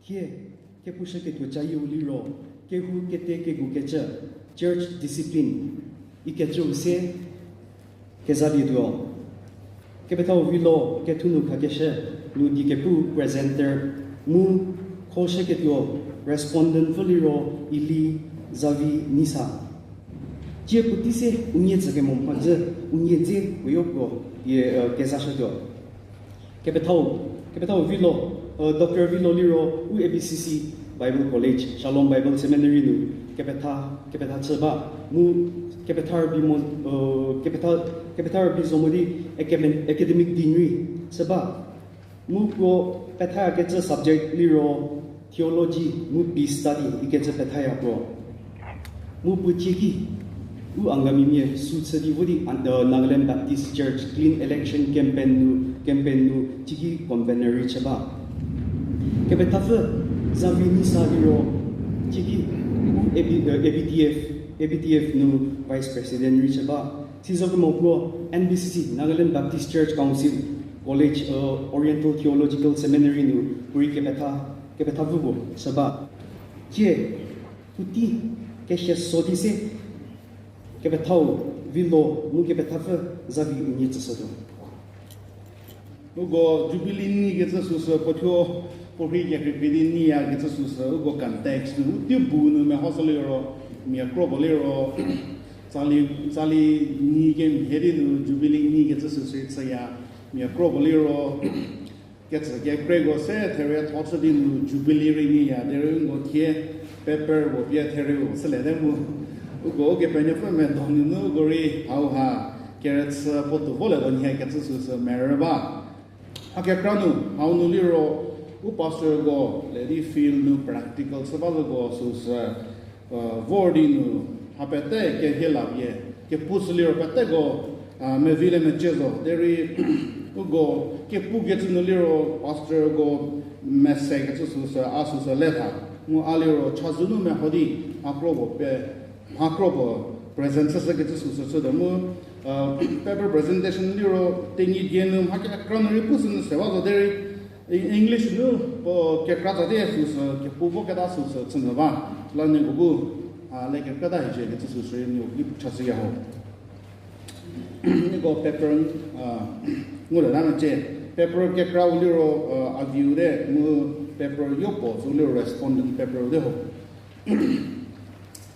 Here, ke pusha ke tu chai uliro, ke hu ke te ke gu ke church discipline, ike chu se ke zabi duo. Ke betao Villo ke tunu ka ke she, nu di ke pu presenter mu koshe ke duo Respondent Eli Zavi-i Nisa. Jie puti se unye zake mompaje unye je uyoko ye kezasha do. Ke betao Villo Dr. Villo Liro u ABCC Bible College Shalom Bible Seminary nu ke beta cheba mu ke betar bi zomodi academic degree seba mu ko beta ke subject Liro theology mu be study ike beta ya pro mu puchiki u Angami mie sutsadi wudi Nagaland Baptist Church clean election campaign nu chiki convenary cheba ke betafe Zavi-i Nisa Liro chiki ABTF nu vice president cheba sizok mo pro NBCC Nagaland Baptist Church Council College Oriental Theological Seminary nu puri ke beta vugo seba je puti ke sodi se ke betao Villo mu ke betafe Zavi-i Nisa sodo ugo Jubilee ni ke suso potho Porque que acredita niya que se usa o contexto o tipo no me hosalero me acrobolero sali ni que heri no Jubilee ni que se usa saya me acrobolero que se que prego se teria thoughts de no Jubilee ni ya there ngo tie paper wo pia terio se le demo ugo que penyo foi me don no gori how ha que se portfolio don ya que se usa meraba akia kranu how no liro o pastor go let it feel no practical sabalo go sus vordi no hapete ke helabye ke puslir pate go me vile me chezo deri go ke puget no liro pastor go message sus asus leta mo aliro chazunu me hodi akrobo presence sa ke sus so the mo paper presentation liro tingi genum hakya kronori pusun se wa deri English no po ke krata de sus ke pubo ke da sus tsnba la ne gubu le ke kada je ke sus ni lip chasi ya ho ni go paper ngula na je paper ke kraw liro a view de mu paper yopo so liro respondent paper de ho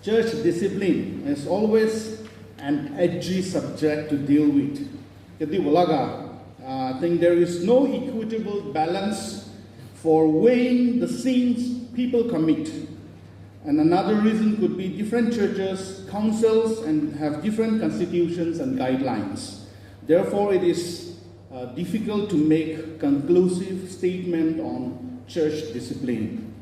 church discipline is always an edgy subject to deal with ke di walaga I think there is no equitable balance for weighing the sins people commit. And another reason could be different churches, councils, and have different constitutions and guidelines. Therefore, it is difficult to make conclusive statement on church discipline.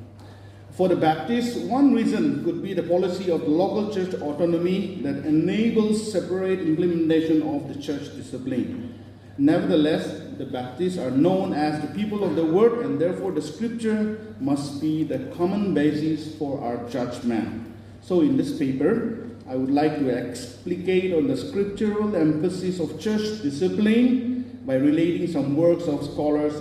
For the Baptists, one reason could be the policy of the local church autonomy that enables separate implementation of the church discipline. Nevertheless, the Baptists are known as the people of the word, and therefore the scripture must be the common basis for our judgment. So in this paper, I would like to explicate on the scriptural emphasis of church discipline by relating some works of scholars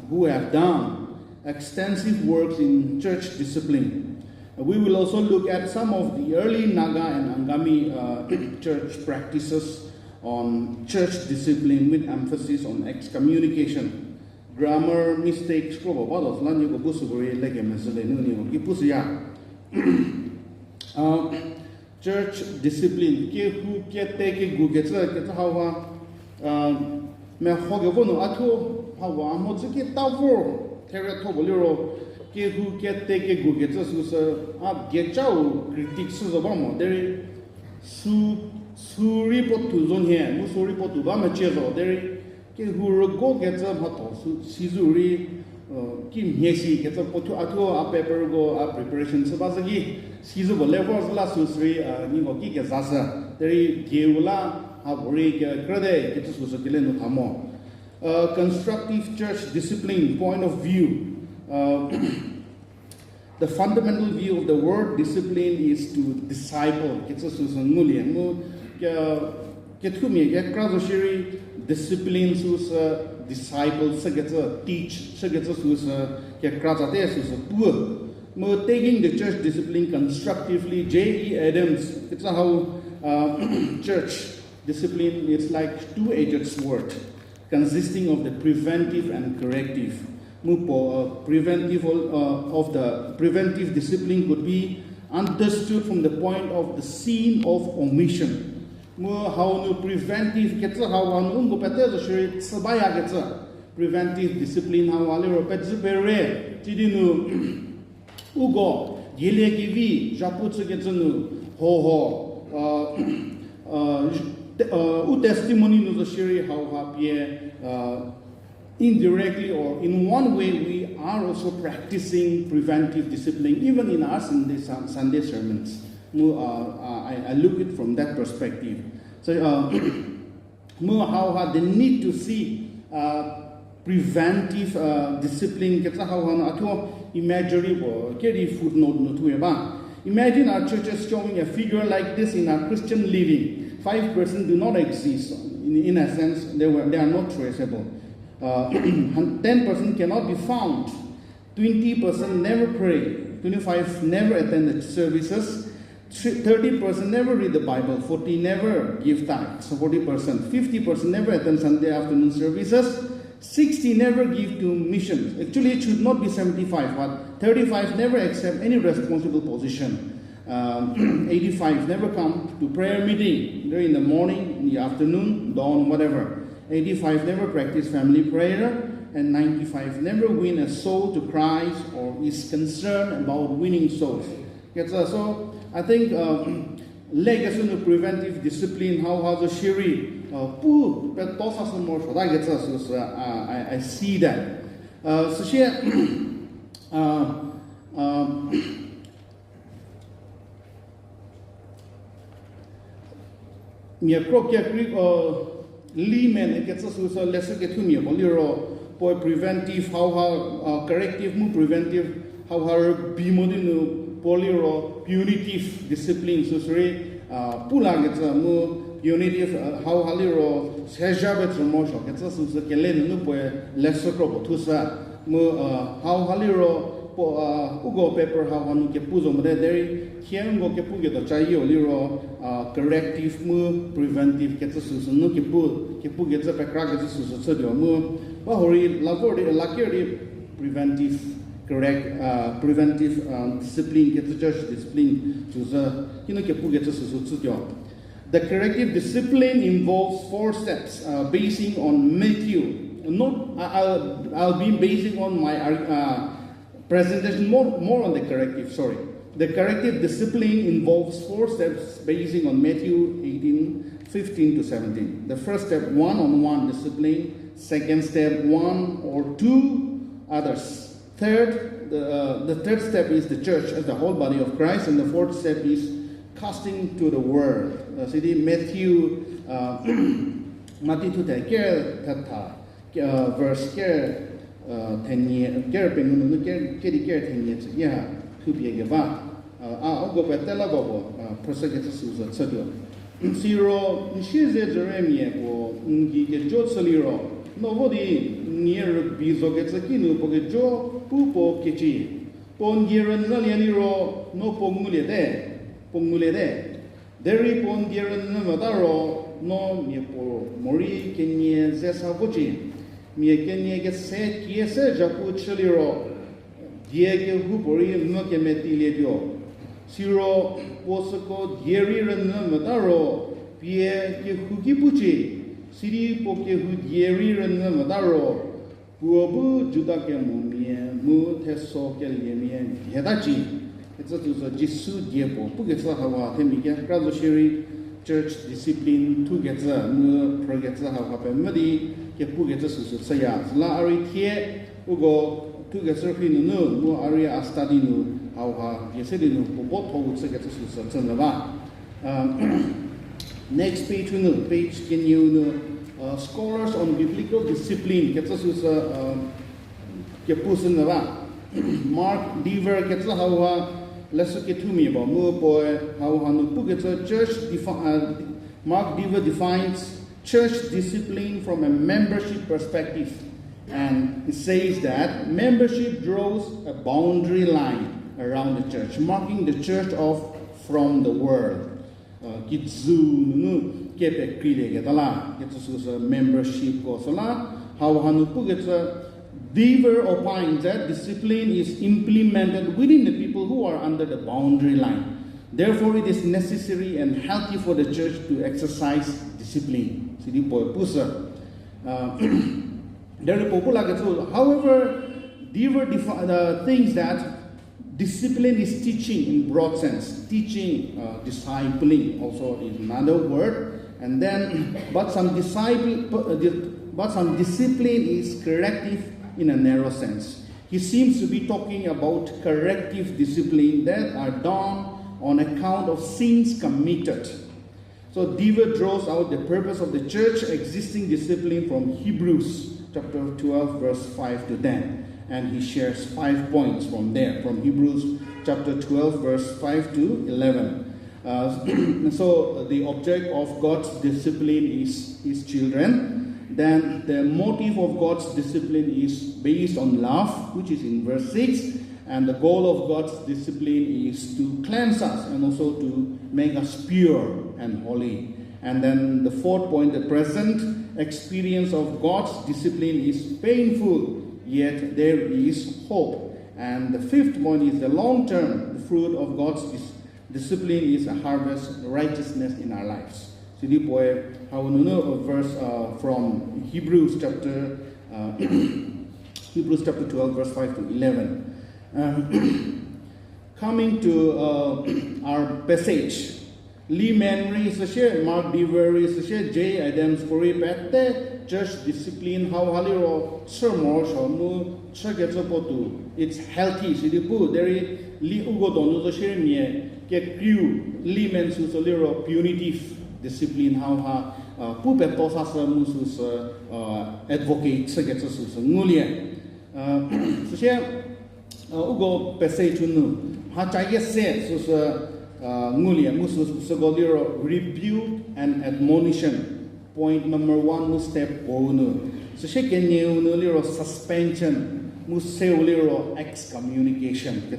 who have done extensive works in church discipline. We will also look at some of the early Naga and Angami church practices on church discipline with emphasis on excommunication. Grammar mistakes probably lan you go busuguri lege mesele no ni kipusu ya. Church discipline ke hu ke te ke gu ke tsa ke hawa me hoge wono atho hawa mo ke tawo tere to boliro ke hu ke te ke gu ke tsa su a ge chao critics su ba mo there Suri potu zon here, musuri potu ba machezo deri ke hurgo gets a moto sizuri kim hesi gets a potu ato a paper go a preparation so basagi sizu go levels la susri ni go ki ke zasa deri geula a buri ke krade ke su so kile no thamo constructive church discipline point of view. The fundamental view of the word discipline is to disciple. get to me, get gradually discipline who's disciples, teach, who's get graduates who's poor. More taking the church discipline constructively. J.E. Adams, it's how church discipline is like two-edged sword, consisting of the preventive and corrective. Preventive of the preventive discipline could be understood from the point of the sin of omission. How no preventive gets how one go better sabaya gets preventive discipline how alero petsu bere tidinu ugo yelegivi japutsu gets ho u testimony no the shiri how happy indirectly or in one way we are also practicing preventive discipline even in our Sunday sermons. I look at it from that perspective. So how the need to see preventive discipline imagery footnote. Imagine our churches showing a figure like this in our Christian living. 5% do not exist. In a sense, they are not traceable. 10% cannot be found. 20% never pray. 25% never attend the services. 30% never read the Bible. 40% never give tithes. 40%. 50% never attend Sunday afternoon services. 60% never give to missions. Actually, it should not be 75, but 35% never accept any responsible position. 85% never come to prayer meeting, either in the morning, in the afternoon, dawn, whatever. 85% never practice family prayer, and 95% never win a soul to Christ or is concerned about winning souls. So I think legacy of preventive discipline, how the shiri I see that. So here Lehman gets us with a lesser get to me, boy preventive, how corrective, preventive, how be modino, poliro, punitive discipline, so sorry, pula gets a more punitive, how haliro, sejabet promotion, gets us with a kelen, no boy, lesser crop to sa, how haliro, ugo paper, how one get puzo, there. Here go kepu get a chayo liro corrective move preventive gets us no kepu gets up a crack gets us a move bahori lavori lakiri preventive correct preventive discipline gets a church discipline to the kepu gets us the corrective discipline involves 4 steps basing on Matthew. Not I'll be basing on my presentation more on the corrective, sorry. The corrective discipline involves 4 steps basing on Matthew 18:15 to 17. The first step, one-on-one discipline. Second step, 1 or 2 others. Third, the third step is the church as the whole body of Christ. And the fourth step is casting to the world. So Matthew, Matthew to take care, verse care, 10 years, care, 10 years, yeah. To be a gava, I'll go back tell about prosecute Susan Sadio. Zero, she's a Jeremia or Ngi Joseliro. Nobody near Bizo gets a kinu, Pogejo, Pupo Kichi. Pongiran Zalianiro, no Pomule there. Deri Pongiran Namadaro, no Miapo, Mori, Kenya, Zesavoji. Mia Kenya gets said, yes, Japu Chaliro. Diege Hupori Mokemetiledio. Siro Posako Dieri Mataro, Pie Hukipuchi, Siri Poke Hudieri Mataro, Puabu Judake Mumia, Mu Teso Kelimia, Hedachi. It's a Jisu Diepo, Pugetsa Hawa, Temika, Krazoshiri, church discipline, Tugetza, Mu Progetza Hapa Madi, Kepugetza Saya, La Aritie, Ugo. To get certain no area study no how you said no what would say get next page page can you scholars on biblical discipline gets us with Mark Deaver gets how let's get to me about more boy how no gets a church Mark Dever defines church discipline from a membership perspective, and he says that membership draws a boundary line around the church, marking the church off from the world. Membership Dever opines that discipline is implemented within the people who are under the boundary line. Therefore, it is necessary and healthy for the church to exercise discipline. However, Dever thinks that discipline is teaching in broad sense. Teaching, discipling also is another word. And then, but some discipline is corrective in a narrow sense. He seems to be talking about corrective discipline that are done on account of sins committed. So Dever draws out the purpose of the church existing discipline from Hebrews chapter 12 verse 5 to 10. And he shares 5 points from there, from Hebrews chapter 12 verse 5 to 11. So the object of God's discipline is his children. Then the motive of God's discipline is based on love, which is in verse 6. And the goal of God's discipline is to cleanse us and also to make us pure and holy. And then the fourth point, the present experience of God's discipline is painful, yet there is hope. And the fifth point is the long term. The fruit of God's discipline is a harvest, righteousness in our lives. So the verse from Hebrews chapter 12 verse 5 to 11. Coming to our passage, Lee Manry is a share, Mark Dever is a share, J. Adams Corey Pate, church discipline, how Haliro, Sermor, Shamu, Chagapotu. It's healthy, Sidipu, there is Lee Ugo Donu, the share near, get crew, Lee Mans who's a little punitive discipline, how Pupe Posasa Musus advocate, Sagatus, Nulia. So share. Ugo passage nu hachaya says ngulia musus sagoliro rebuke and admonition. Point number 1 mu step onu. So second nu liro suspension museuliro excommunication.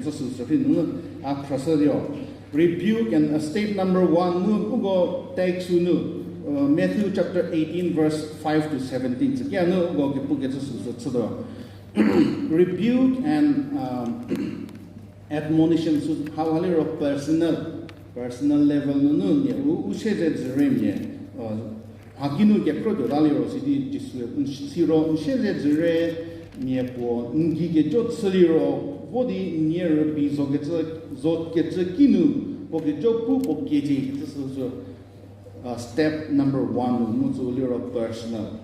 Rebuke and step number 1 mu ugo takes nu Matthew chapter 18 verse 5 to 17. So kya nu ugo kipu rebuke and admonition. So how personal level no u shede zrem ye hakinu ke pro do daliro sidi siro shede zre nie po ngi ke jot sliro body near be zot ke kinu po ke jopu po ke ji. This is step number 1 no so liro personal.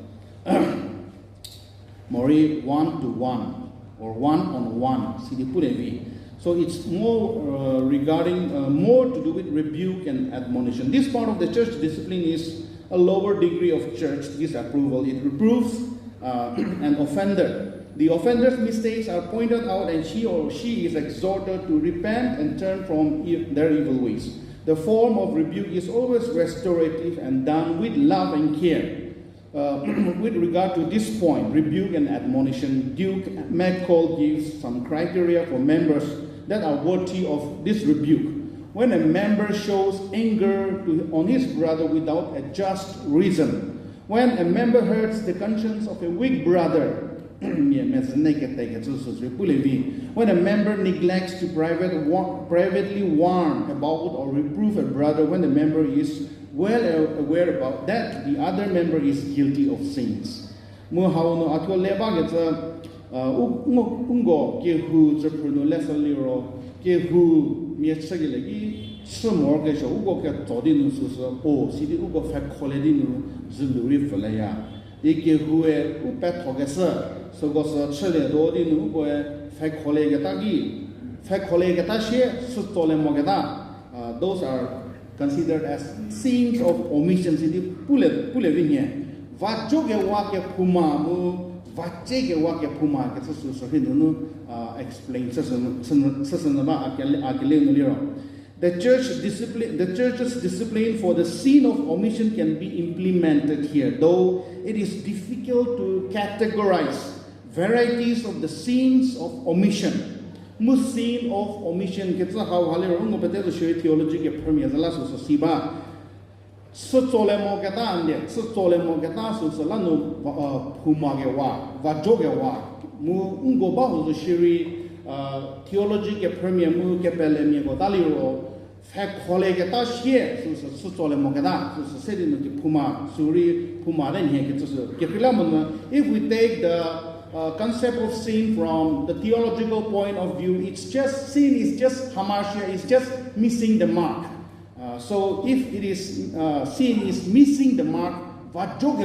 Mori 1-to-1 or 1-on-1. So it's more regarding more to do with rebuke and admonition. This part of the church discipline is a lower degree of church disapproval. It reproves an offender. The offender's mistakes are pointed out, and he or she is exhorted to repent and turn from their evil ways. The form of rebuke is always restorative and done with love and care. With regard to this point, rebuke and admonition, Duke McCall gives some criteria for members that are worthy of this rebuke. When a member shows anger on his brother without a just reason, when a member hurts the conscience of a weak brother, when a member neglects to privately warn about or reprove a brother, when the member is well aware about that the other member is guilty of sins. Ungo Kiewhuo zepruno lesaliro Kiewhuo mietsagilegi sumor ke ugo ke todinu suso o sidi ugo fa kholedinu zuluri falaya Kiewhuo upet hogesa so gosa chele dodinu ugo fa kholega tagi fa kholega tashe sutole mogeda. Those are considered as sins of omission. Sidi pule vinya va joge wa ke puma mu Vachege wake puma ke so hinu explain The church's discipline for the sin of omission can be implemented here, though it is difficult to categorize varieties of the sins of omission. Sin of omission, theological premier, so tolemo gatande, so tolemo gatasu salano pumagewa, vajogewa, mu ungoba who shiri theological premier mu capelle gotaliro, fact collegata here, so tolemo gata, so said in the puma, suri, puma, then here gets if we take the concept of sin from the theological point of view, it's just sin is just hamartia, it's just missing the mark. So if it is sin is missing the mark, so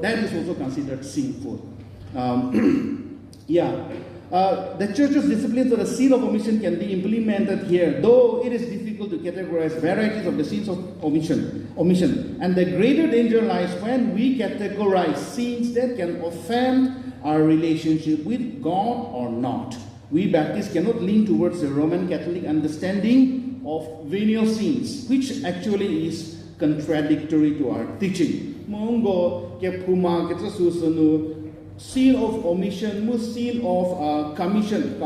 that is also considered sinful. The church's discipline for the sin of omission can be implemented here, though it is difficult to categorize varieties of the sins of omission. And the greater danger lies when we categorize sins that can offend our relationship with God or not. We Baptists cannot lean towards the Roman Catholic understanding of venial sins, which actually is contradictory to our teaching. Sin of omission, sin of commission,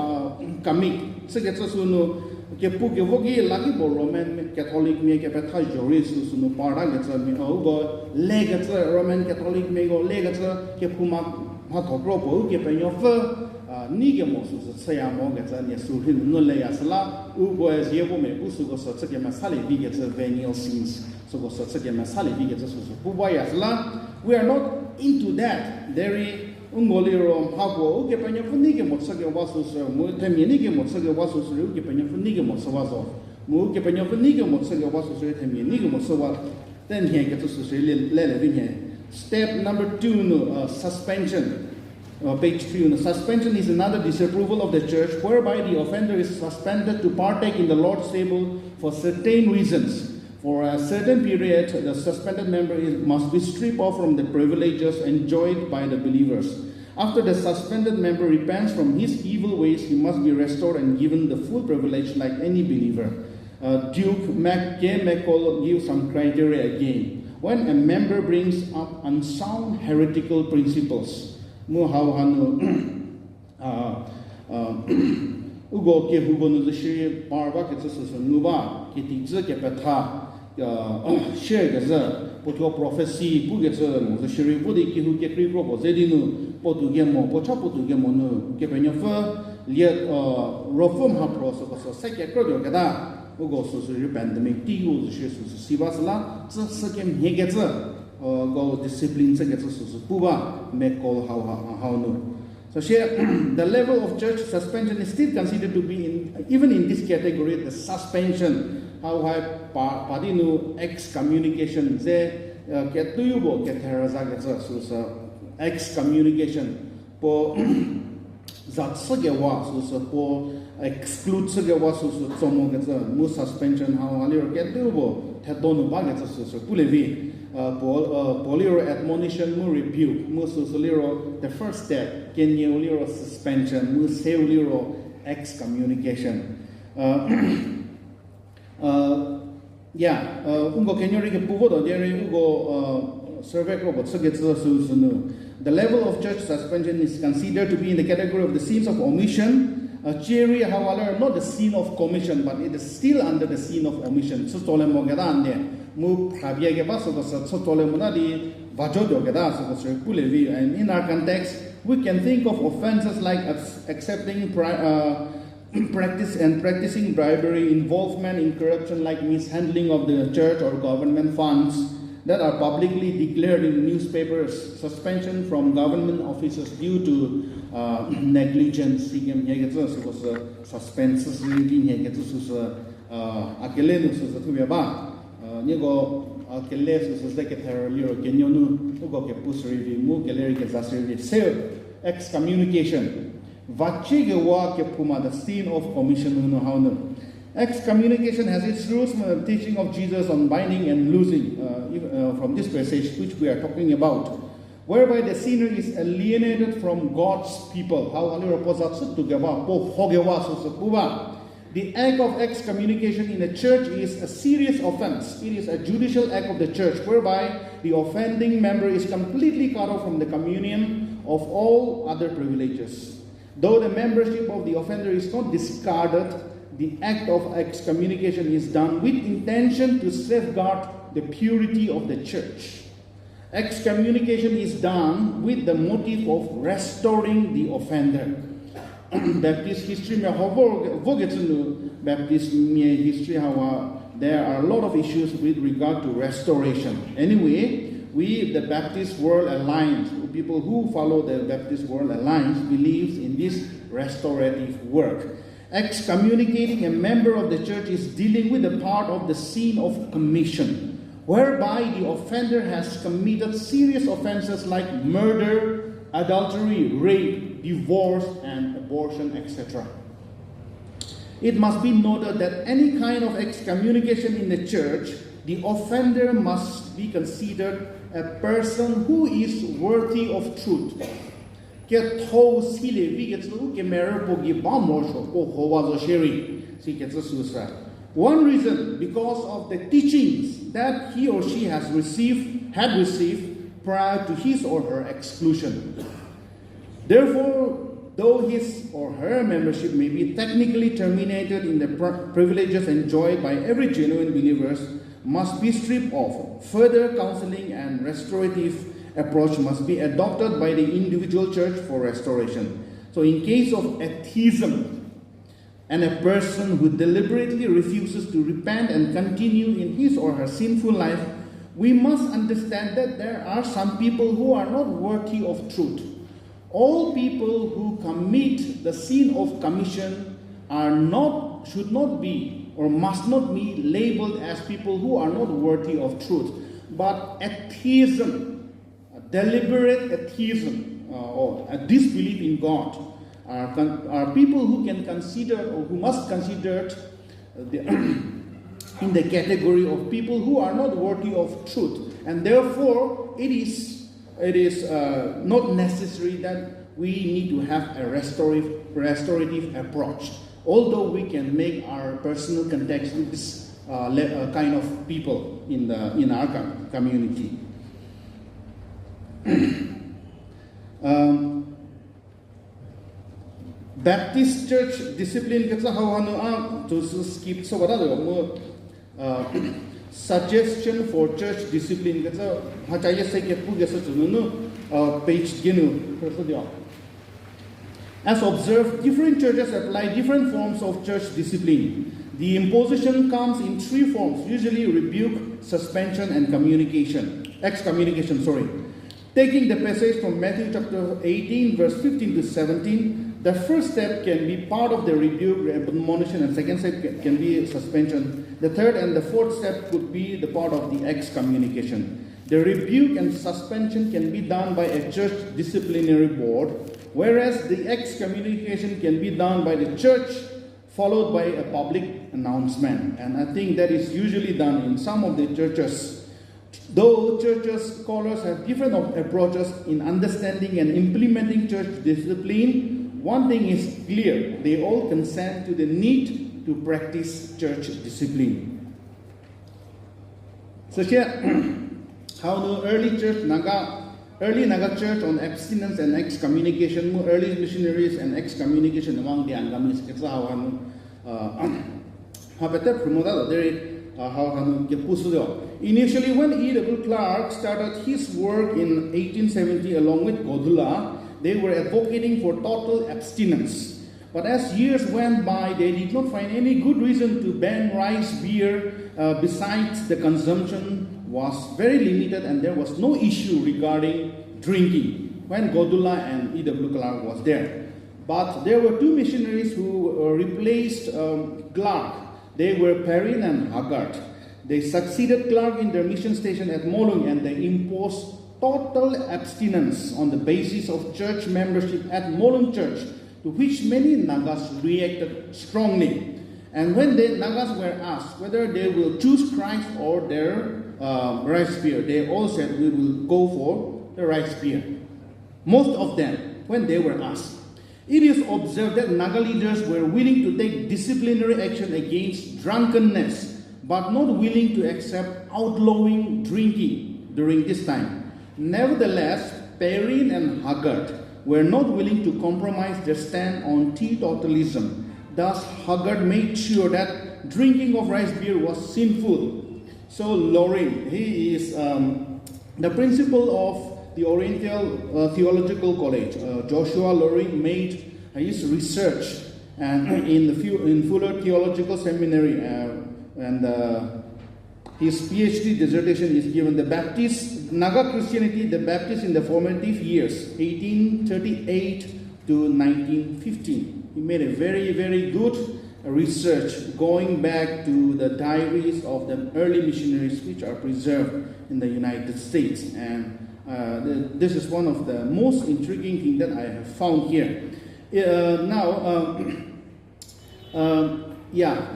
commit. So get us lagi Roman Catholic make a beta juris no parda gets a legats Roman Catholic make or legats Kepuma Hatopropo, Kepenyofer. Nigamos sayamo gets a Suhin Nulayasla, Ugo as Yevome, Usugo Satsakema Sali gets a venial sins, so go Satsakema Sali gets a Subayasla. We are not into that. Very Ungoliro, Hago, Kepanya Funigamo, Sagawasus, Muteminigi, Sagawasus, Kepanya Funigamo, Savazo, Mukepanya Funigamo, Sagawasus, Teminigamo, Sava, then he gets us to Lele. Step number 2, suspension. Page 3. Suspension is another disapproval of the church whereby the offender is suspended to partake in the Lord's table for certain reasons. For a certain period, the suspended member must be stripped off from the privileges enjoyed by the believers. After the suspended member repents from his evil ways, he must be restored and given the full privilege like any believer. Duke McCall gives some criteria again. When a member brings up unsound heretical principles, Muhawhanu Ugo Kiewhuo Nushi Parva Ketsus Nuba, Kitizа Kepeta, Shagaza, Poto prophecy, Pugetza, the Shiri Budi Kihu Kekripo, Zedinu, Potugemo, Pochapotugemonu, Kepenyofer, Liet Reform Hapros, Second Gada, Ugo Susu Pandemic, Tigu, Sivasla, Sakem Hegetza. Go discipline Puba make call how no. So share the level of church suspension is still considered to be even in this category, the suspension, how high Padinu excommunication ze Ketubo Keteraza excommunication po Zatsagewa so po exclude Sagewa so Somo mu suspension how Haliro Ketubo Tedonu Bagetsa so Pulevi. Poliro admonition, mu rebuke, mu susuliro, the first step, Kiewhuo suspension, mu seuliro excommunication. Ungo Kenyori ke puvodo, deri ugo survey robot, so gets the level of church suspension is considered to be in the category of the sins of omission. Cherry, however, not the sin of commission, but it is still under the sin of omission. So tolemogadande. And in our context, we can think of offenses like accepting practicing bribery, involvement in corruption like mishandling of the church or government funds that are publicly declared in newspapers, suspension from government officers due to negligence. Nigo Keles is like a terror, Kenyonu, Ugo Pusri, Mukeleri Zasri, Sale, excommunication. Vachigewa Kepuma, the sin of commission. Excommunication has its roots from the teaching of Jesus on binding and loosing, from this passage which we are talking about. whereby the sinner is alienated from God's people. The act of excommunication in a church is a serious offense. It is a judicial act of the church, whereby the offending member is completely cut off from the communion of all other privileges. Though the membership of the offender is not discarded, the act of excommunication is done with intention to safeguard the purity of the church. Excommunication is done with the motive of restoring the offender. Baptist history Baptist history there are a lot of issues with regard to restoration. Anyway, we, the Baptist World Alliance, people who follow the Baptist World Alliance, believes in this restorative work. Excommunicating a member of the church is dealing with a part of the sin of commission, whereby the offender has committed serious offenses like murder, adultery, rape, divorce, and abortion, etc. It must be noted that any kind of excommunication in the church, the offender must be considered a person who is worthy of truth. One reason, because of the teachings that he or she had received prior to his or her exclusion. Therefore, though his or her membership may be technically terminated, in the privileges enjoyed by every genuine believer must be stripped off. Further counseling and restorative approach must be adopted by the individual church for restoration. So in case of atheism, and a person who deliberately refuses to repent and continue in his or her sinful life, we must understand that there are some people who are not worthy of truth. All people who commit the sin of commission should not be or must not be labeled as people who are not worthy of truth. But atheism, deliberate atheism, or a disbelief in God, are people who can consider or who must consider in the category of people who are not worthy of truth, and therefore it is not necessary that we need to have a restorative approach. Although we can make our personal context with this kind of people in our community. Baptist church discipline to skip so suggestion for church discipline page as observed, different churches apply different forms of church discipline. The imposition comes in three forms, usually rebuke, suspension, and excommunication. Taking the passage from Matthew chapter 18, verse 15 to 17, the first step can be part of the rebuke, admonition, and second step can be suspension. The third and the fourth step could be the part of the excommunication. The rebuke and suspension can be done by a church disciplinary board, whereas the excommunication can be done by the church, followed by a public announcement. And I think that is usually done in some of the churches. Though scholars have different approaches in understanding and implementing church discipline, one thing is clear: they all consent to the need to practice church discipline. So here, how the early Naga church on abstinence and excommunication, early missionaries and excommunication among the Angamis. Initially, when E.W. Clark started his work in 1870 along with Godula, they were advocating for total abstinence. But as years went by, they did not find any good reason to ban rice beer. Besides, the consumption was very limited and there was no issue regarding drinking when Godula and E.W. Clark was there. But there were two missionaries who replaced Clark. They were Perrin and Haggard. They succeeded Clark in their mission station at Molung, and they imposed total abstinence on the basis of church membership at Molung Church, to which many Nagas reacted strongly. And when the Nagas were asked whether they will choose Christ or their rice beer, they all said, we will go for the rice beer. Most of them, when they were asked. It is observed that Naga leaders were willing to take disciplinary action against drunkenness, but not willing to accept outlawing drinking during this time. Nevertheless, Perrin and Haggard were not willing to compromise their stand on teetotalism. Thus, Haggard made sure that drinking of rice beer was sinful. So, Loring, he is the principal of the Oriental Theological College. Joshua Loring made his research in Fuller Theological Seminary, and his PhD dissertation is given the Baptist, Naga Christianity, the Baptist in the formative years, 1838 to 1915. He made a very, very good research going back to the diaries of the early missionaries which are preserved in the United States. And this is one of the most intriguing things that I have found here.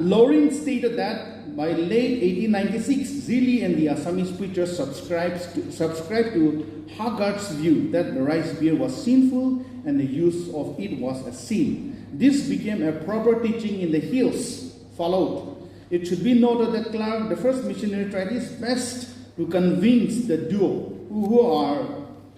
Loring stated that by late 1896, Zili and the Assamese preachers subscribed to Haggard's view that the rice beer was sinful and the use of it was a sin. This became a proper teaching in the hills followed. It should be noted that Clark, the first missionary, tried his best to convince the duo, who are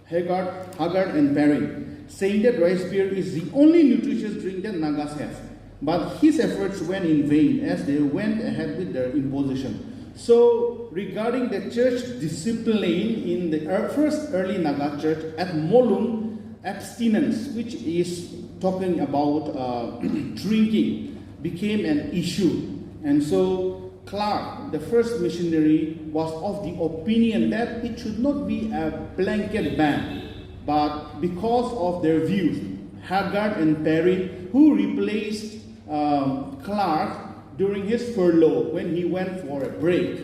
Haggard and Perrin, saying that rice beer is the only nutritious drink that Nagas have. But his efforts went in vain as they went ahead with their imposition. So, regarding the church discipline in the first early Naga church at Molung, abstinence, which is talking about drinking, became an issue. And so, Clark, the first missionary, was of the opinion that it should not be a blanket ban, but because of their views, Haggard and Perrin, who replaced Clark during his furlough when he went for a break,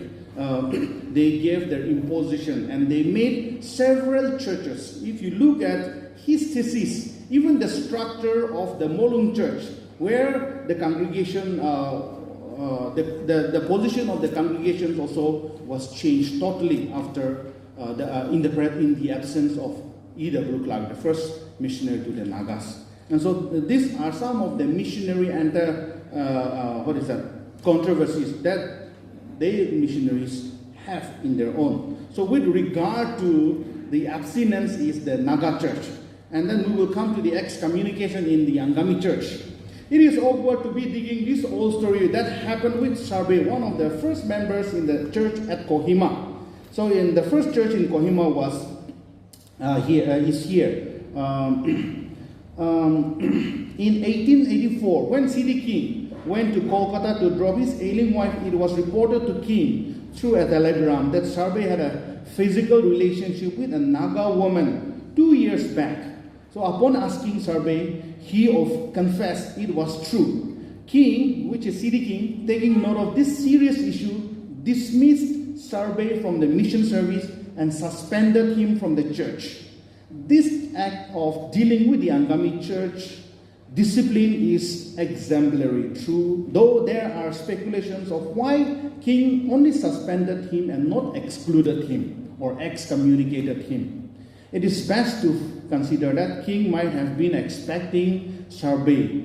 they gave their imposition and they made several churches. If you look at his thesis, even the structure of the Molung church, where the congregation, the position of the congregations also was changed totally after in the absence of E.W. Clark, the first missionary to the Nagas. And so these are some of the missionary controversies that the missionaries have in their own. So with regard to the abstinence is the Naga church. And then we will come to the excommunication in the Angami church. It is awkward to be digging this old story that happened with Sarbe, one of the first members in the church at Kohima. So in the first church in Kohima was here. In 1884, when C.D. King went to Kolkata to drop his ailing wife, it was reported to King through a telegram that Sarbe had a physical relationship with a Naga woman 2 years back. So upon asking Sarbe, he confessed it was true. King, which is C.D. King, taking note of this serious issue, dismissed Sarbe from the mission service and suspended him from the church. This act of dealing with the Angami church discipline is exemplary, true, though there are speculations of why King only suspended him and not excluded him or excommunicated him. It is best to consider that King might have been expecting Sarbe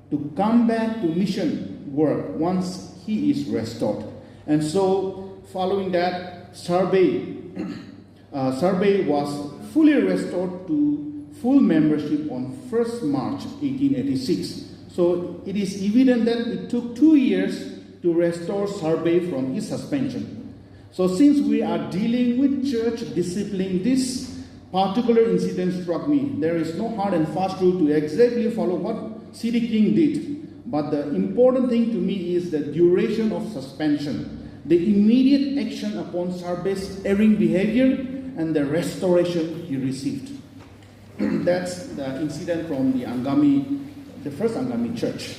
to come back to mission work once he is restored. And so, following that, Sarbe was fully restored to full membership on 1st March 1886. So it is evident that it took 2 years to restore Sarbe from his suspension. So since we are dealing with church discipline, this particular incident struck me. There is no hard and fast rule to exactly follow what C.D. King did. But the important thing to me is the duration of suspension, the immediate action upon Sarbe's erring behavior, and the restoration he received. That's the incident from the Angami, the first Angami church.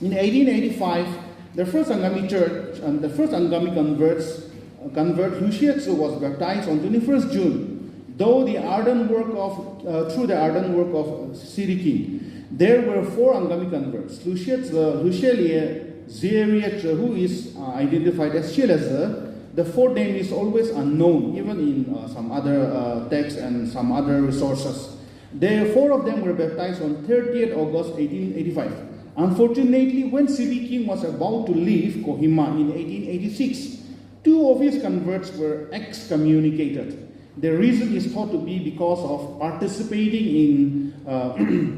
In 1885, the first Angami church and the first Angami convert Lucietsu was baptized on 21st June. Though the ardent work of through the ardent work of C.D. King, there were 4 Angami converts: Lucielie Zeriet, who is identified as Shilese, the fourth name is always unknown, even in some other texts and some other resources. The four of them were baptized on 30th August 1885. Unfortunately, when C.D. King was about to leave Kohima in 1886, two of his converts were excommunicated. The reason is thought to be because of participating in,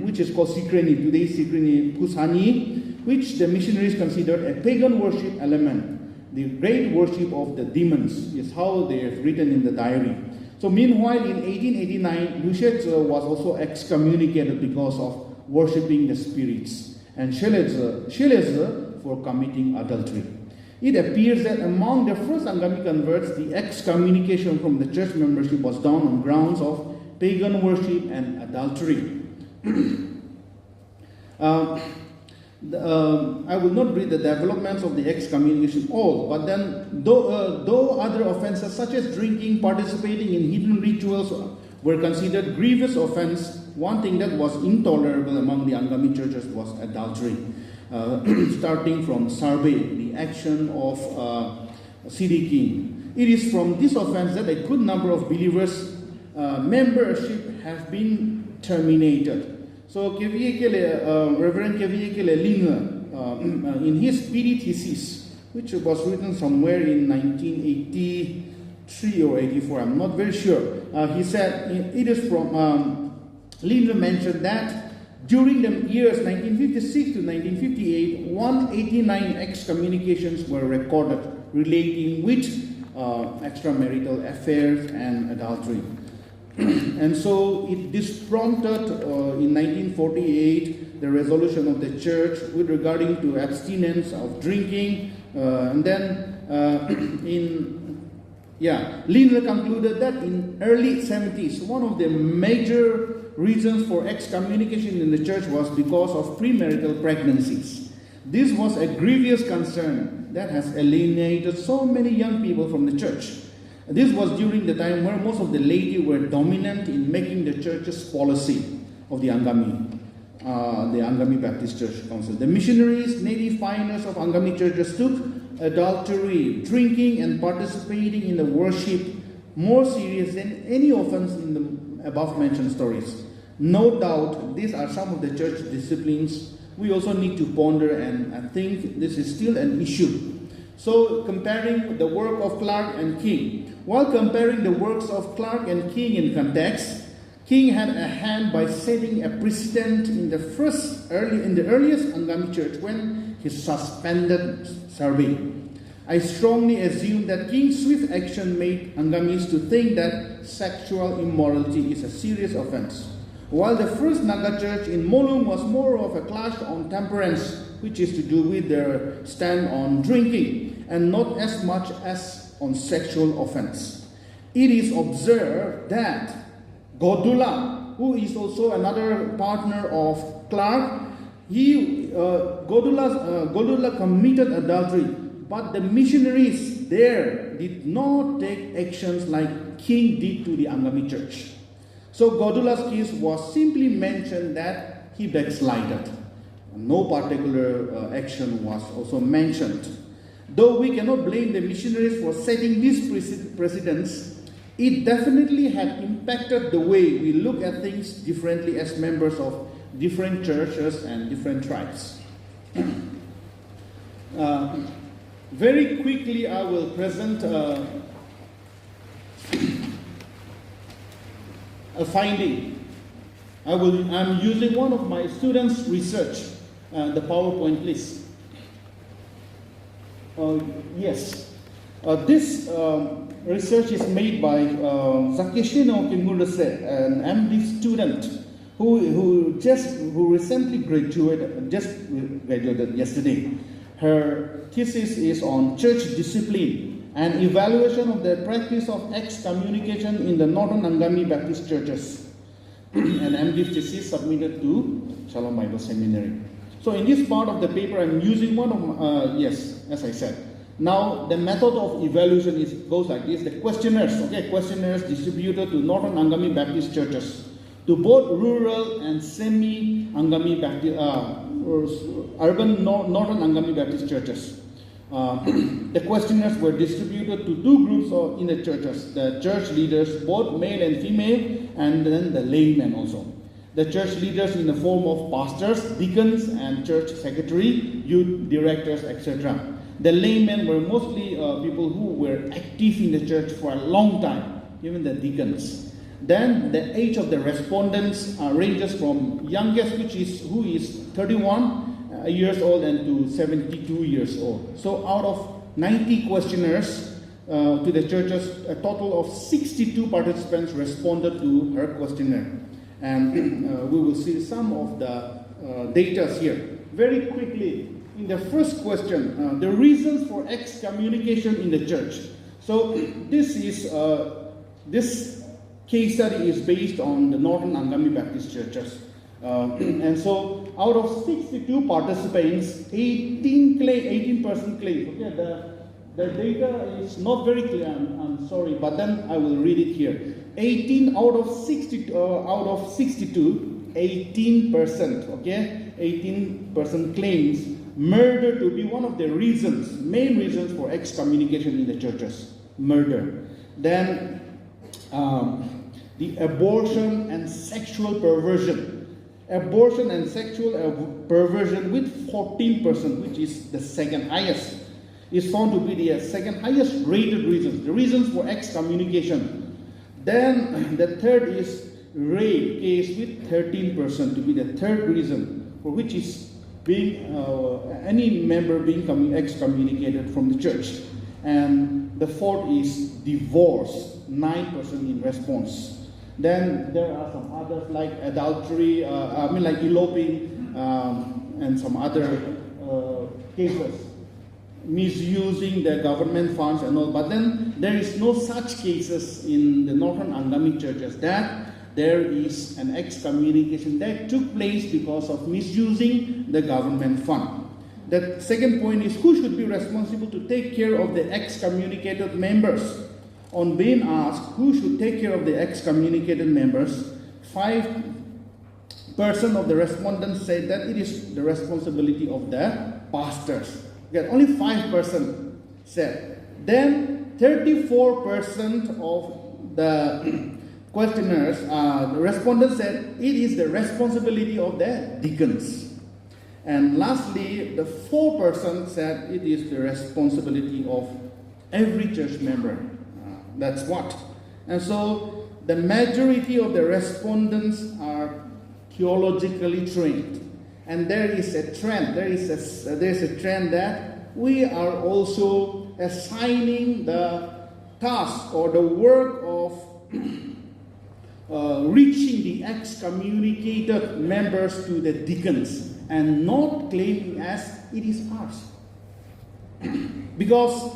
which is called Sikreni, today's Sikreni Pusani, which the missionaries considered a pagan worship element. The great worship of the demons is how they have written in the diary. So meanwhile, in 1889, Lucius was also excommunicated because of worshipping the spirits, and Scheleze for committing adultery. It appears that among the first Angami converts, the excommunication from the church membership was done on grounds of pagan worship and adultery. I will not read the developments of the excommunication all, but then though other offenses such as drinking, participating in hidden rituals were considered grievous offense, one thing that was intolerable among the Angami churches was adultery. Starting from Sarbe, the action of C.D. King. It is from this offense that a good number of believers' membership have been terminated. So Reverend Kiewhuo Lin, in his PD thesis, which was written somewhere in 1983 or 84, I'm not very sure, he said it is from, Lin mentioned that during the years 1956 to 1958, 189 excommunications were recorded relating with extramarital affairs and adultery. And so this prompted in 1948 the resolution of the church with regarding to abstinence of drinking, and then Lindner concluded that in early 70s, one of the major reasons for excommunication in the church was because of premarital pregnancies. This was a grievous concern that has alienated so many young people from the church. This was during the time where most of the laity were dominant in making the church's policy of the Angami Baptist Church Council. The missionaries, native pioneers of Angami churches took adultery, drinking, and participating in the worship more serious than any offense in the above mentioned stories. No doubt these are some of the church disciplines we also need to ponder, and I think this is still an issue. So comparing the work of Clark and King. While comparing the works of Clark and King in context, King had a hand by setting a precedent in the earliest Angami church when he suspended Sarbe. I strongly assume that King's swift action made Angamis to think that sexual immorality is a serious offense, while the first Naga church in Molung was more of a clash on temperance, which is to do with their stand on drinking, and not as much as on sexual offense. It is observed that Godula, who is also another partner of Clark, Godula committed adultery, but the missionaries there did not take actions like King did to the Angami church. So Godula's case was simply mentioned that he backslided. No particular action was also mentioned. Though we cannot blame the missionaries for setting these precedents, it definitely had impacted the way we look at things differently as members of different churches and different tribes. Very quickly, I will present a finding. I'm using one of my students' research. The PowerPoint, please. Yes. This research is made by Zakeshino Kimurase, an MD student who recently graduated yesterday. Her thesis is on church discipline and evaluation of the practice of excommunication in the Northern Angami Baptist churches. An MD thesis submitted to Shalom Bible Seminary. So in this part of the paper, I'm using one of as I said. Now the method of evaluation goes like this: the questionnaires, questionnaires distributed to Northern Angami Baptist churches, to both rural and semi-Angami Baptist, urban Northern Angami Baptist churches. The questionnaires were distributed to two groups in the churches: the church leaders, both male and female, and then the laymen also. The church leaders in the form of pastors, deacons, and church secretary, youth directors, etc. The laymen were mostly people who were active in the church for a long time, even the deacons. Then the age of the respondents ranges from youngest, who is 31 years old, and to 72 years old. So out of 90 questionnaires to the churches, a total of 62 participants responded to her questionnaire. And we will see some of the data here. Very quickly, in the first question, the reasons for excommunication in the church. So this case study is based on the Northern Angami Baptist churches. And so out of 62 participants, 18% claim. Okay, the data is not very clear, I'm sorry, but then I will read it here. 18 out of 62, 18%, okay? 18% claims murder to be one of the main reasons for excommunication in the churches. Murder. Then the abortion and sexual perversion. Abortion and sexual perversion with 14%, which is the second highest, is found to be the second highest rated reasons, the reasons for excommunication. Then the third is rape case with 13% to be the third reason for which is being any member being excommunicated from the church. And the fourth is divorce, 9% in response. Then there are some others like adultery, like eloping, and some other cases, misusing the government funds and all. But then there is no such cases in the Northern Angami churches that there is an excommunication that took place because of misusing the government fund. The second point is who should be responsible to take care of the excommunicated members. On being asked who should take care of the excommunicated members, 5% of the respondents said that it is the responsibility of the pastors. Okay, only 5% said. Then 34% of the questionnaires, the respondents said it is the responsibility of the deacons. And lastly, the 4% said it is the responsibility of every church member. That's what. And so the majority of the respondents are theologically trained. And there is a trend, there's a trend that we are also assigning the task or the work of reaching the excommunicated members to the deacons and not claiming as it is ours. Because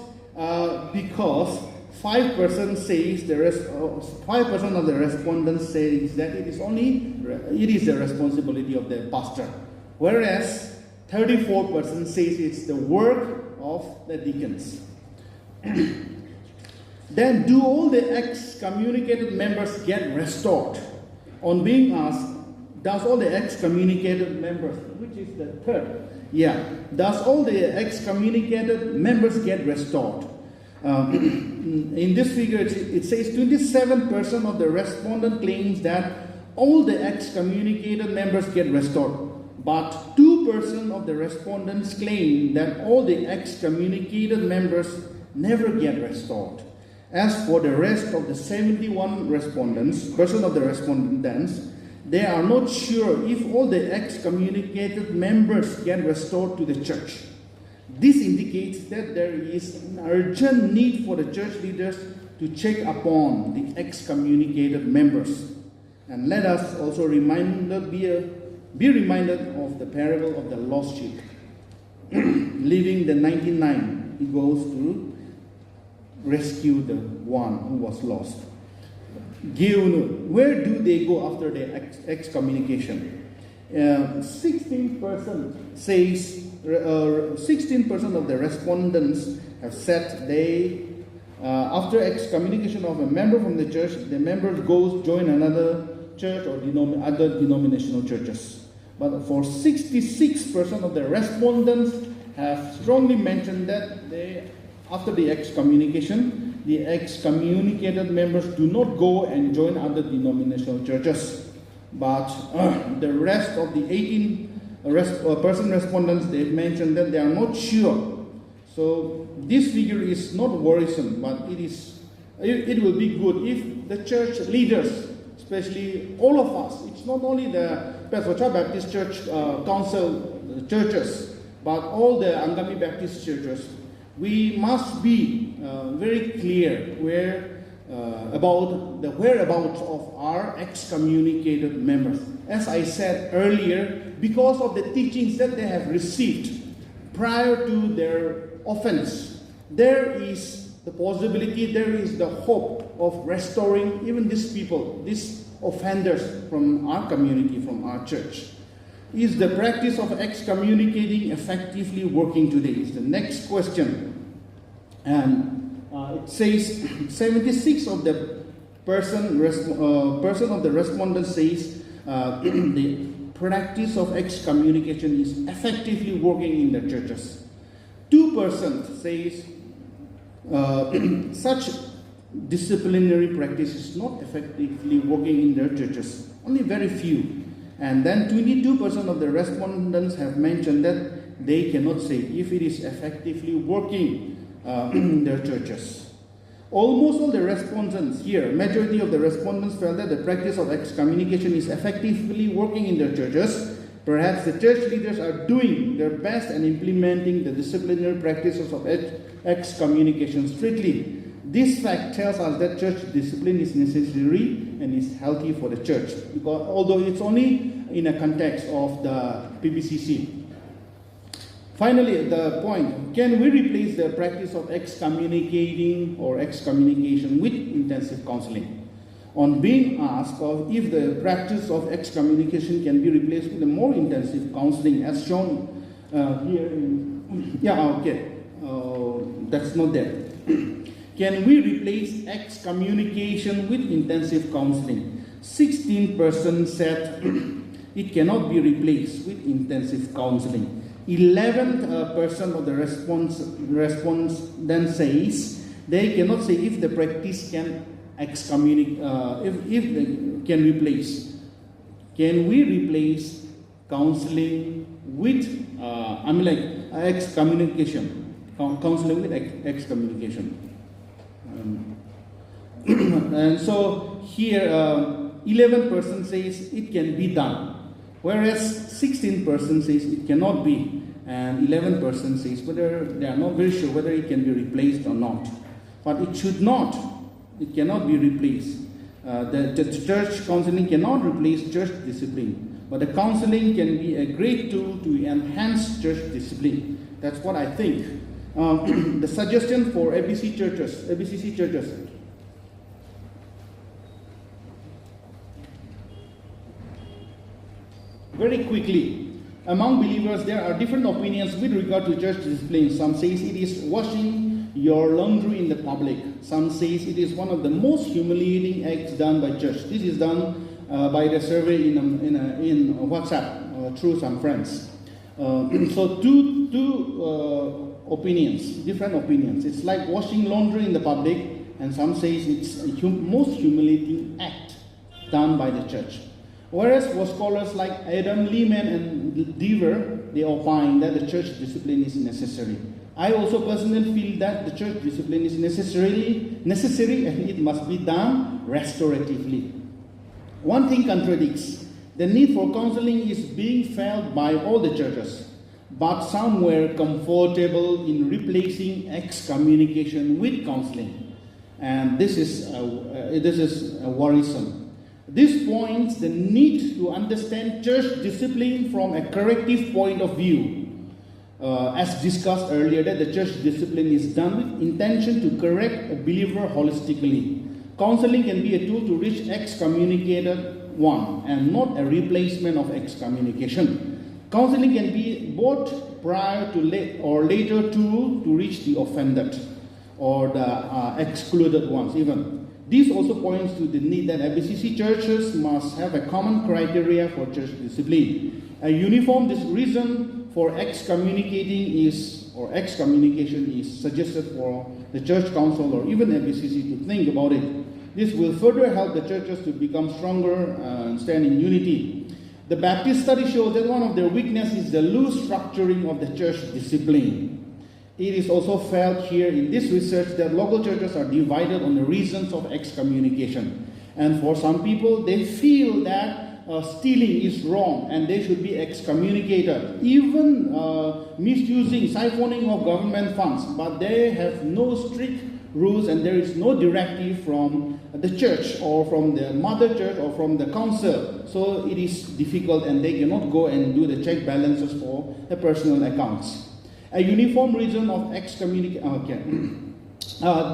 5% says 5% of the respondents says that it is the responsibility of the pastor, whereas 34% says it's the work of the deacons. Then, do all the excommunicated members get restored? On being asked, does all the excommunicated members, which is the third, does all the excommunicated members get restored? In this figure, it says 27% of the respondent claims that all the excommunicated members get restored, but 2% of the respondents claim that all the excommunicated members never get restored. As for the rest of the 71% of the respondents, they are not sure if all the excommunicated members get restored to the church. This indicates that there is an urgent need for the church leaders to check upon the excommunicated members. And let us also be reminded of the parable of the lost sheep. Leaving the 99, he goes to rescue the one who was lost. Kiewhuo, where do they go after the excommunication? 16% says 16% of the respondents have said they, after excommunication of a member from the church, the member goes join another church or other denominational churches. But for 66% of the respondents have strongly mentioned that after the excommunication, the excommunicated members do not go and join other denominational churches. But the rest of the 18 person respondents, they've mentioned that they are not sure. So this figure is not worrisome, but it will be good if the church leaders, especially all of us, it's not only the Pentecostal Baptist Church Council churches, but all the Angami Baptist churches, we must be very clear about the whereabouts of our excommunicated members. As I said earlier, because of the teachings that they have received prior to their offense, there is the possibility, there is the hope of restoring even these people, these offenders from our community, from our church. Is the practice of excommunicating effectively working today? Is the next question. And it says 76 of the person of the respondent says the practice of excommunication is effectively working in the churches. 2% says such disciplinary practice is not effectively working in their churches. Only very few. And then 22% of the respondents have mentioned that they cannot say if it is effectively working in their churches. Almost all the respondents here, majority of the respondents felt that the practice of excommunication is effectively working in their churches. Perhaps the church leaders are doing their best and implementing the disciplinary practices of excommunication strictly. This fact tells us that church discipline is necessary and is healthy for the church, because although it's only in a context of the PBCC. Finally, the point, can we replace the practice of excommunicating or excommunication with intensive counseling? On being asked if the practice of excommunication can be replaced with a more intensive counseling, as shown here in, that's not there. Can we replace excommunication with intensive counseling? 16% said it cannot be replaced with intensive counseling. 11% of the response then says they cannot say if the practice can excommunicate, if they can replace. Can we replace counseling with, excommunication? Counseling with excommunication. And so here 11% says it can be done, whereas 16% says it cannot be, and 11% says whether they are not very sure whether it can be replaced or not. But it should not, it cannot be replaced. The church counseling cannot replace church discipline, but the counseling can be a great tool to enhance church discipline. That's what I think. The suggestion for ABCC churches. Very quickly, among believers there are different opinions with regard to church discipline. Some say it is washing your laundry in the public. Some say it is one of the most humiliating acts done by church. This is done by the survey in WhatsApp through some friends. So two opinions, different opinions. It's like washing laundry in the public, and some say it's a most humiliating act done by the church. Whereas for scholars like Adam Lehman and Deaver, they opine that the church discipline is necessary. I also personally feel that the church discipline is necessary and it must be done restoratively. One thing contradicts. The need for counseling is being felt by all the churches, but some were comfortable in replacing excommunication with counseling, and this is worrisome. This points the need to understand church discipline from a corrective point of view. As discussed earlier, that the church discipline is done with intention to correct a believer holistically. Counseling can be a tool to reach excommunicated one and not a replacement of excommunication. Counseling can be both prior to or later tool to reach the offended or the excluded ones even. This also points to the need that ABCC churches must have a common criteria for church discipline. A uniform reason for excommunication is suggested for the church council or even ABCC to think about it. This will further help the churches to become stronger and stand in unity. The Baptist study shows that one of their weaknesses is the loose structuring of the church discipline. It is also felt here in this research that local churches are divided on the reasons of excommunication. And for some people, they feel that stealing is wrong and they should be excommunicated. Even misusing, siphoning of government funds, but they have no strict rules and there is no directive from the church or from the mother church or from the council. So it is difficult and they cannot go and do the check balances for the personal accounts. A uniform reason of excommunication.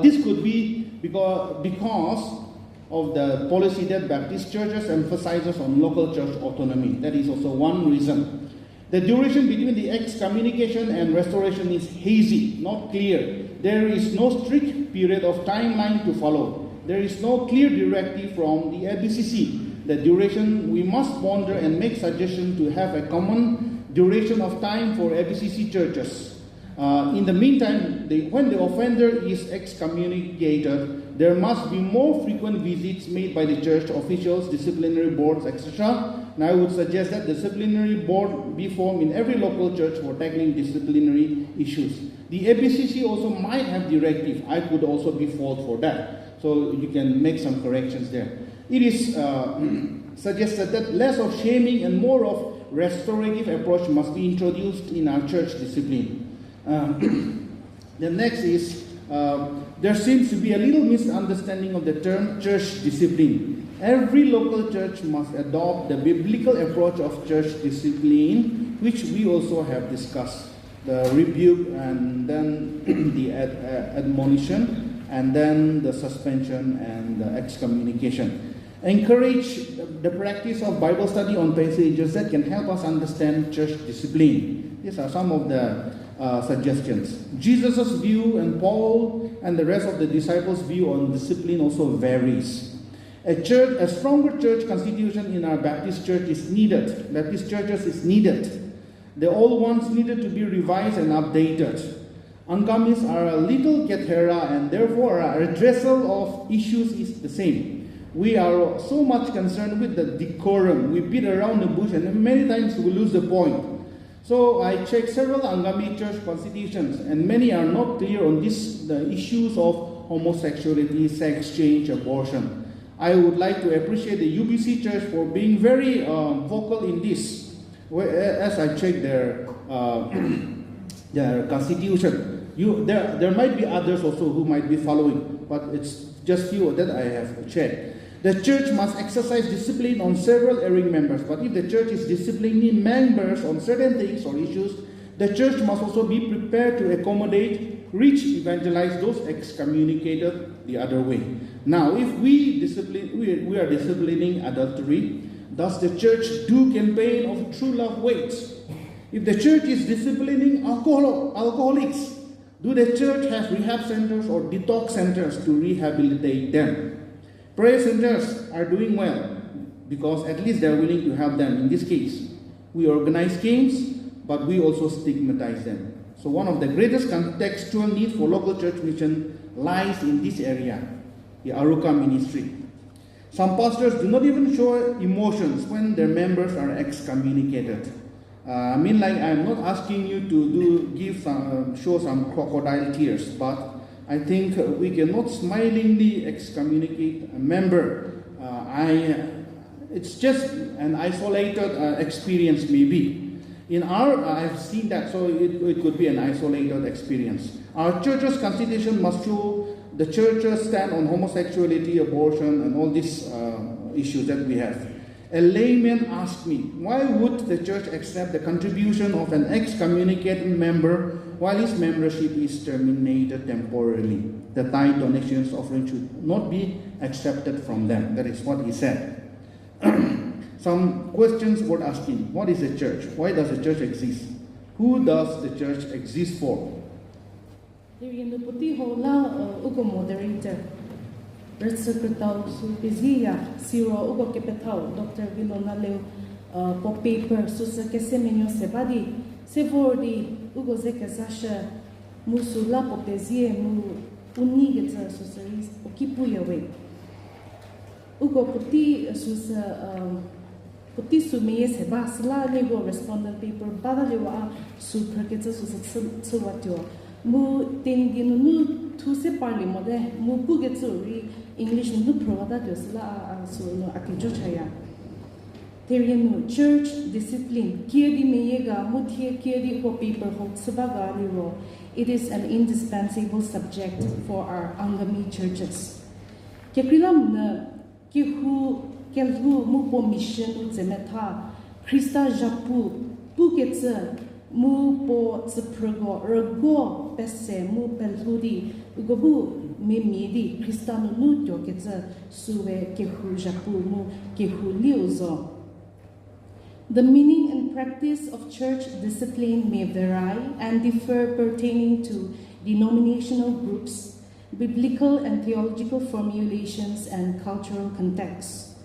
This could be because of the policy that Baptist churches emphasizes on local church autonomy. That is also one reason. The duration between the excommunication and restoration is hazy, not clear. There is no strict period of timeline to follow. There is no clear directive from the ABCC. The duration, we must ponder and make suggestions to have a common duration of time for ABCC churches. In the meantime, when the offender is excommunicated, there must be more frequent visits made by the church officials, disciplinary boards, etc. And I would suggest that disciplinary board be formed in every local church for tackling disciplinary issues. The ABCC also might have directive. I could also be fault for that. So you can make some corrections there. It is suggested that less of shaming and more of restorative approach must be introduced in our church discipline. The next is, there seems to be a little misunderstanding of the term church discipline. Every local church must adopt the biblical approach of church discipline, which we also have discussed. The rebuke and then the admonition and then the suspension and the excommunication. Encourage the practice of Bible study on passages that can help us understand church discipline. These are some of the suggestions. Jesus' view and Paul and the rest of the disciples' view on discipline also varies. A stronger church constitution in our Baptist church is needed. Baptist churches is needed. The old ones needed to be revised and updated. Angamis are a little cathera and therefore our addressal of issues is the same. We are so much concerned with the decorum. We beat around the bush and many times we lose the point. So I checked several Angami church constitutions and many are not clear on the issues of homosexuality, sex change, abortion. I would like to appreciate the UBC church for being very vocal in this. As I checked their constitution, there might be others also who might be following, but it's just few that I have checked. The church must exercise discipline on several erring members, but if the church is disciplining members on certain things or issues, the church must also be prepared to accommodate, reach, evangelize those excommunicated the other way. Now, if we are disciplining adultery, does the church do campaign of true love waits? If the church is disciplining alcoholics, do the church have rehab centers or detox centers to rehabilitate them? Prayer centers are doing well because at least they are willing to help them. In this case, we organize games, but we also stigmatize them. So one of the greatest contextual need for local church mission lies in this area, the Aruka ministry. Some pastors do not even show emotions when their members are excommunicated. I'm not asking you to show some crocodile tears, but I think we cannot smilingly excommunicate a member. It's just an isolated experience maybe. I've seen that, so it could be an isolated experience. Our church's constitution must show the church's stand on homosexuality, abortion, and all these issues that we have. A layman asked me, why would the church accept the contribution of an excommunicated member while his membership is terminated temporarily? The tithe donations offering should not be accepted from them. That is what he said. Some questions worth asking. What is the church? Why does the church exist? Who does the church exist for? Moderator. Birth Secretary Supizia, Siro Ugo Kepetao, Dr. Villo Naleo, for paper, Susa Keseminyo Sebadi, Sevordi ugo zekazasha musula popezie mu unigeta susaris okipuyawe. Ugo puti susa puti sumeye seba sla lego respondent paper badalewa supraketa susa tsuwatyo. Mu tenginu tu se parli mode mu pugeturi English nu provada dosla so no akijo chaya. Terianu church discipline kiedi meyega mutie kiedi ho paper ho tsubaga liro. It is an indispensable subject for our Angami churches. Kekrilam na Kiewhuo mu po mission zemeta Christa Japu puketse mu po tsuprogo ergo pesse mu pelhudi ugobu me midi Christano nu toketse suwe Kiewhuo Japu mu Kiewhuo liuzo. The meaning and practice of church discipline may vary and differ pertaining to denominational groups, biblical and theological formulations, and cultural contexts.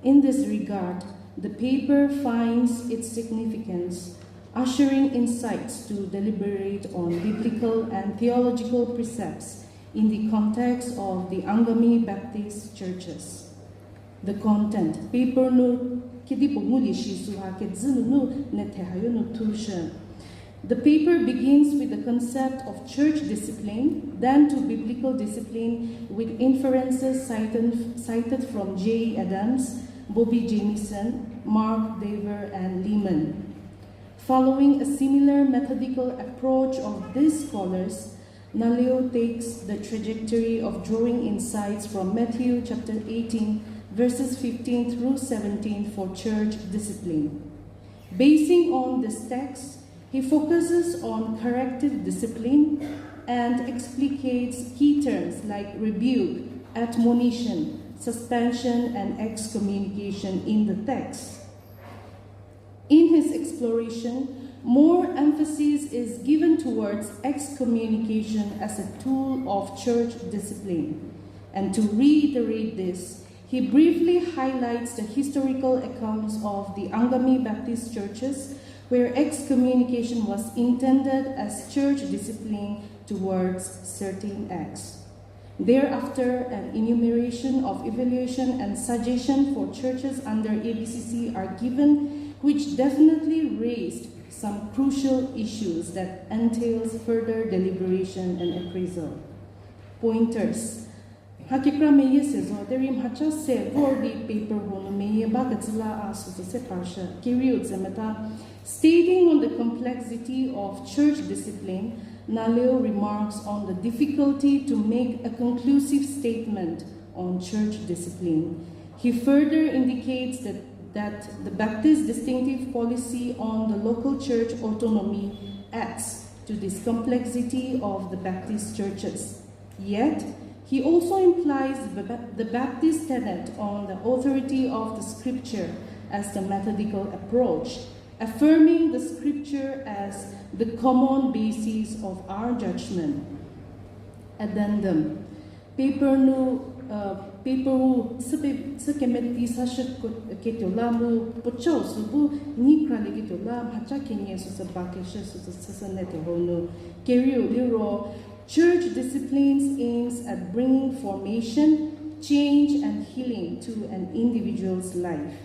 In this regard, the paper finds its significance, ushering insights to deliberate on biblical and theological precepts in the context of the Angami Baptist churches. The content, paper no the paper begins with the concept of church discipline, then to biblical discipline with inferences cited from J. Adams, Bobby Jamieson, Mark Dever, and Lehman. Following a similar methodical approach of these scholars, Naleo takes the trajectory of drawing insights from Matthew chapter 18, verses 15 through 17 for church discipline. Basing on this text, he focuses on corrective discipline and explicates key terms like rebuke, admonition, suspension, and excommunication in the text. In his exploration, more emphasis is given towards excommunication as a tool of church discipline. And to reiterate this, he briefly highlights the historical accounts of the Angami Baptist churches where excommunication was intended as church discipline towards certain acts. Thereafter, an enumeration of evaluation and suggestion for churches under ABCC are given, which definitely raised some crucial issues that entails further deliberation and appraisal. Pointers. Hakikra meye sezo derim hacha se vordi paper hono meye bagatzla asu se parsha kiriut zemeta. Stating on the complexity of church discipline, Naleo remarks on the difficulty to make a conclusive statement on church discipline. He further indicates that the Baptist distinctive policy on the local church autonomy adds to this complexity of the Baptist churches. Yet, he also implies the Baptist tenet on the authority of the Scripture as the methodical approach, affirming the Scripture as the common basis of our judgment. Addendum. Paperu sekemeti sashit ketolamu pocho subu ni krale ketolam hacha kenye susabakesha susasanete hono kerio liro. Church disciplines aims at bringing formation, change, and healing to an individual's life.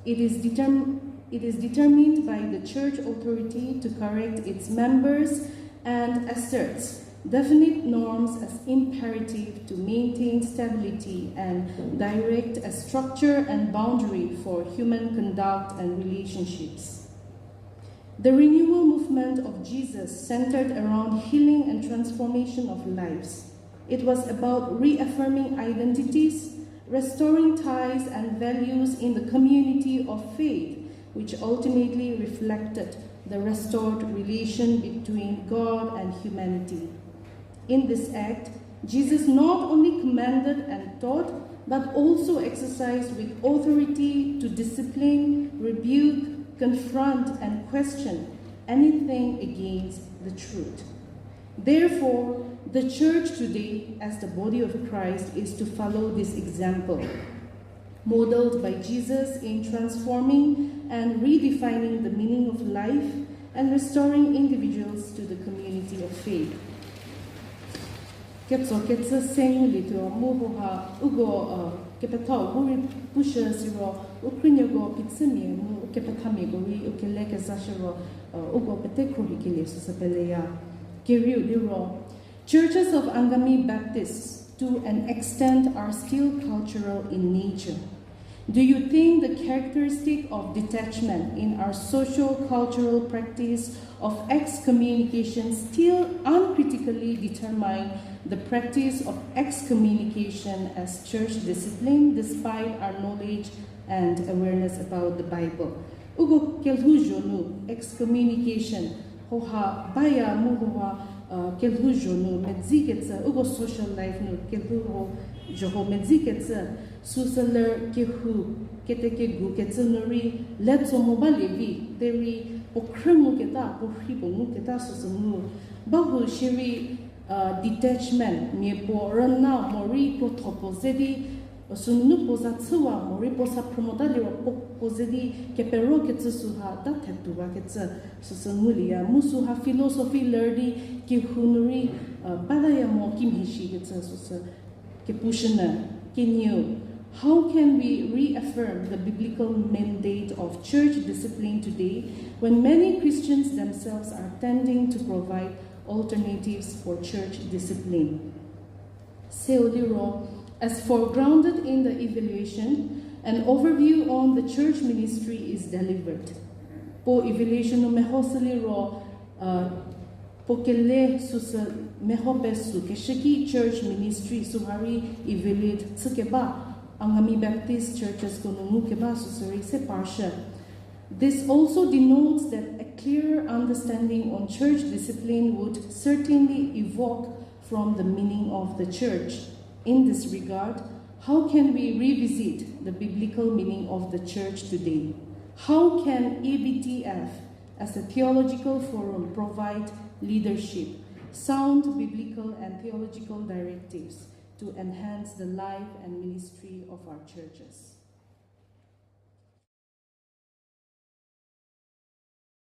It is determined by the church authority to correct its members and asserts definite norms as imperative to maintain stability and direct a structure and boundary for human conduct and relationships. The renewal movement of Jesus centered around healing and transformation of lives. It was about reaffirming identities, restoring ties and values in the community of faith, which ultimately reflected the restored relation between God and humanity. In this act, Jesus not only commanded and taught, but also exercised with authority to discipline, rebuke, confront, and question anything against the truth. Therefore, the church today, as the body of Christ, is to follow this example, modeled by Jesus in transforming and redefining the meaning of life and restoring individuals to the community of faith. Ketso ketsa seng lito muha ugo kepatau buri pusha siro ukrinyogo pitsami mu kepatami gori ukeleke zashiro ugo petekro hikile susapeleya kiriu liro. Churches of Angami Baptists, to an extent, are still cultural in nature. Do you think the characteristic of detachment in our socio-cultural practice of excommunication still uncritically determine the practice of excommunication as church discipline despite our knowledge and awareness about the Bible? Ugo kelhujonu excommunication hoha baya muhoha kelhujonu medziketsa ugo social life nu kelhu joho medziketsa susaler kehu keteke gu ketsunuri letso mobalevi deri okremu keta pohribo keta susumu bahu shiri detachment miepo rana mori ko topozedi sunnu pozatsuwa mori posa promodali pozedi kepero ketsuha datetuwa ketsa susamulia musuha philosophy lerdi kehunuri balaya mo kimhishi ketsa susa kepushana kenyu. How can we reaffirm the biblical mandate of church discipline today when many Christians themselves are tending to provide alternatives for church discipline? Seoliro, as foregrounded in the evaluation, an overview on the church ministry is delivered. Po evaluation no mehosaliro pokele susa mehobesu keshiki church ministry suhari evaluate tsukeba Angami Baptist churches konungu keba susari se parsha. This also denotes that a clearer understanding on church discipline would certainly evoke from the meaning of the church. In this regard, how can we revisit the biblical meaning of the church today? How can ABTF, as a theological forum, provide leadership, sound biblical and theological directives to enhance the life and ministry of our churches?